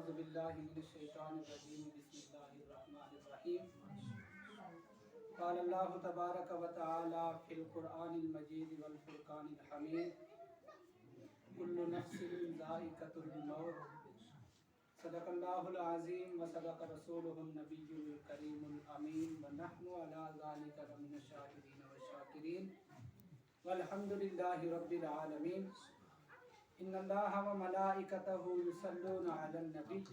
أعوذ بالله من الشيطان الرجيم بسم الله الرحمن الرحيم قال الله تبارك وتعالى في القرآن المجيد والفرقان الحميد كل نفس ذائقة الموت صدق الله العظيم وصدق رسوله النبي الكريم الأمين ونحن على ذلك لمن الشاهدين والشاكرين والحمد لله رب العالمين إن الله وملائكته يصلون على النبي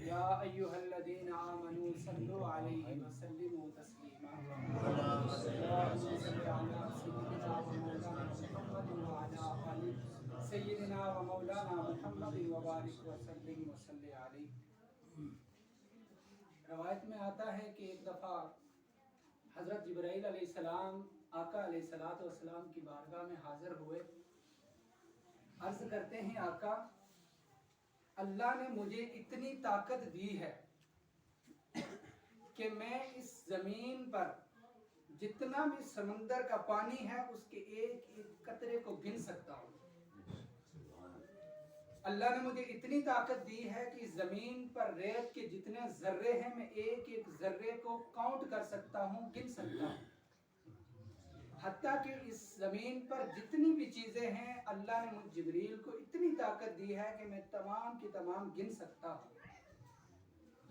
يا أيها الذين آمنوا صلوا عليه وسلموا تسليما اللهم صل على سيدنا ومولانا محمد وعلى آل سيدنا ومولانا محمد وبارك وسلم وصل عليه. روایت میں آتا ہے کہ ایک دفعہ حضرت جبرائیل علیہ السلام آقا علیہ السلام کی بارگاہ میں حاضر ہوئے. عرض کرتے ہیں آقا اللہ نے مجھے اتنی طاقت دی ہے کہ میں اس زمین پر جتنا بھی سمندر کا پانی ہے اس کے ایک ایک قطرے کو گن سکتا ہوں. اللہ نے مجھے اتنی طاقت دی ہے کہ اس زمین پر ریت کے جتنے ذرے ہیں میں ایک ایک ذرے کو کاؤنٹ کر سکتا ہوں, گن سکتا ہوں. حتیٰ کہ اس زمین پر جتنی بھی چیزیں ہیں اللہ نے مجھ جبریل کو اتنی طاقت دی ہے کہ میں تمام کی تمام گن سکتا ہوں.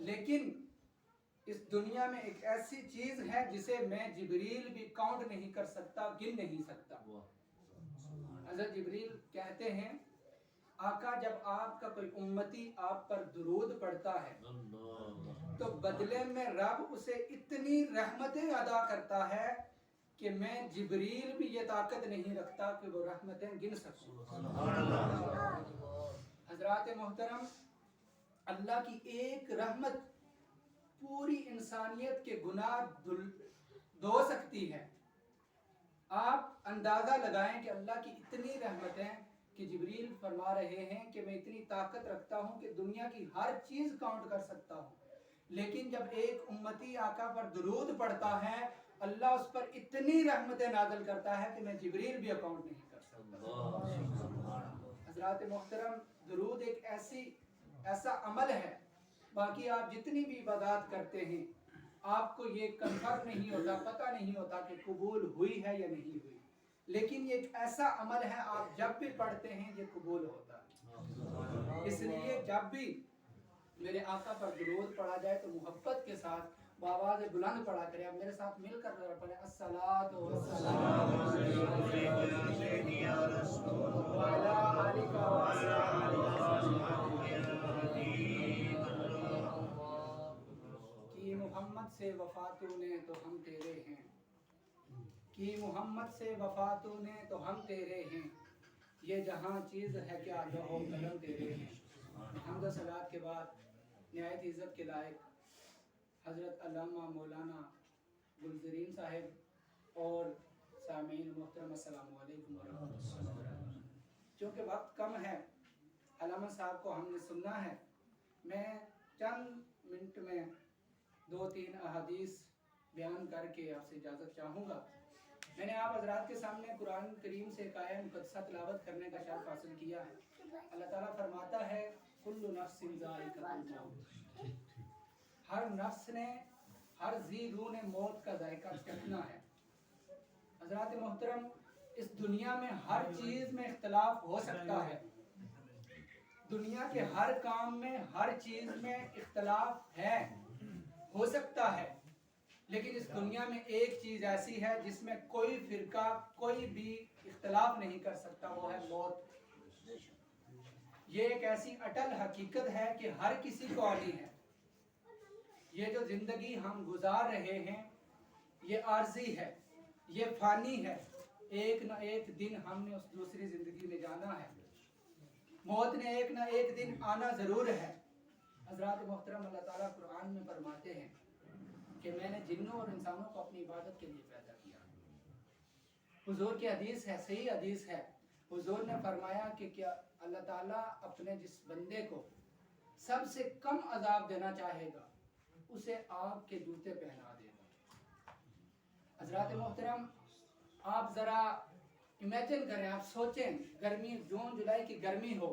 لیکن اس دنیا میں ایک ایسی چیز ہے جسے میں جبریل بھی کاؤنٹ نہیں کر سکتا, گن نہیں سکتا. حضرت جبریل کہتے ہیں آقا جب آپ کا کوئی امتی آپ پر درود پڑھتا ہے تو بدلے میں رب اسے اتنی رحمتیں ادا کرتا ہے کہ میں جبریل بھی یہ طاقت نہیں رکھتا کہ وہ رحمتیں گن سکوں. حضرات محترم, اللہ کی ایک رحمت پوری انسانیت کے گناہ دھو سکتی ہے. آپ اندازہ لگائیں کہ اللہ کی اتنی رحمتیں کہ جبریل فرما رہے ہیں کہ میں اتنی طاقت رکھتا ہوں کہ دنیا کی ہر چیز کاؤنٹ کر سکتا ہوں, لیکن جب ایک امتی آقا پر درود پڑھتا ہے اللہ اس پر اتنی رحمتیں نازل کرتا ہے کہ میں جبریل بھی اکاؤنٹ نہیں کر سکتا. حضرات محترم, درود ایک ایسا عمل ہے, باقی آپ جتنی بھی عبادات کرتے ہیں آپ کو یہ کنفرم نہیں ہوتا, پتہ نہیں ہوتا کہ قبول ہوئی ہے یا نہیں ہوئی, لیکن یہ ایک ایسا عمل ہے آپ جب بھی پڑھتے ہیں یہ قبول ہوتا ہے. اس لیے جب بھی میرے آقا پر درود پڑھا جائے تو محبت کے ساتھ بآواز بلند پڑھا کریں. آپ میرے ساتھ مل کر پڑھیں الصلاۃ والسلام یا رسول کی محمد سے وفاتوں نے تو ہم تیرے ہیں, کی محمد سے وفاتوں نے تو ہم تیرے ہیں, یہ جہاں چیز ہے کیا لوح و قلم تیرے ہیں. حمد و صلوات کے بعد نہایت عزت کے لائق حضرت علامہ مولانا گلزرین صاحب اور سامعین محترم السلام علیکم ورحمۃ اللہ وبرکاتہ. چونکہ وقت کم ہے, علامہ صاحب کو ہم نے سننا ہے, میں چند منٹ میں 2-3 احادیث بیان کر کے آپ سے اجازت چاہوں گا. میں نے آپ حضرات کے سامنے قرآن کریم سے ایک آیہ مقدسہ تلاوت کرنے کا شرف حاصل کیا ہے. اللہ تعالیٰ فرماتا ہے کل نفس ذائقۃ الموت, ہر نفس نے, ہر ذی روح نے موت کا ذائقہ چکھنا ہے. حضرات محترم, اس دنیا میں ہر چیز میں اختلاف ہو سکتا ہے, دنیا کے ہر کام میں ہر چیز میں اختلاف ہے, ہو سکتا ہے, لیکن اس دنیا میں ایک چیز ایسی ہے جس میں کوئی فرقہ کوئی بھی اختلاف نہیں کر سکتا, وہ ہے موت. یہ ایک ایسی اٹل حقیقت ہے کہ ہر کسی کو آنی ہے. یہ جو زندگی ہم گزار رہے ہیں یہ عارضی ہے, یہ فانی ہے, ایک نہ ایک دن ہم نے اس دوسری زندگی میں جانا ہے. موت نے ایک نہ ایک دن آنا ضرور ہے. حضرات محترم, اللہ تعالیٰ قرآن میں فرماتے ہیں کہ میں نے جنوں اور انسانوں کو اپنی عبادت کے لیے پیدا کیا. حضور کی حدیث ہے, صحیح حدیث ہے, حضور نے فرمایا کہ کیا اللہ تعالیٰ اپنے جس بندے کو سب سے کم عذاب دینا چاہے گا اسے آگ کے جوتے پہنا دے گا. حضرات محترم, آپ ذرا امیجن کریں, آپ سوچیں, گرمی جون جولائی کی گرمی ہو,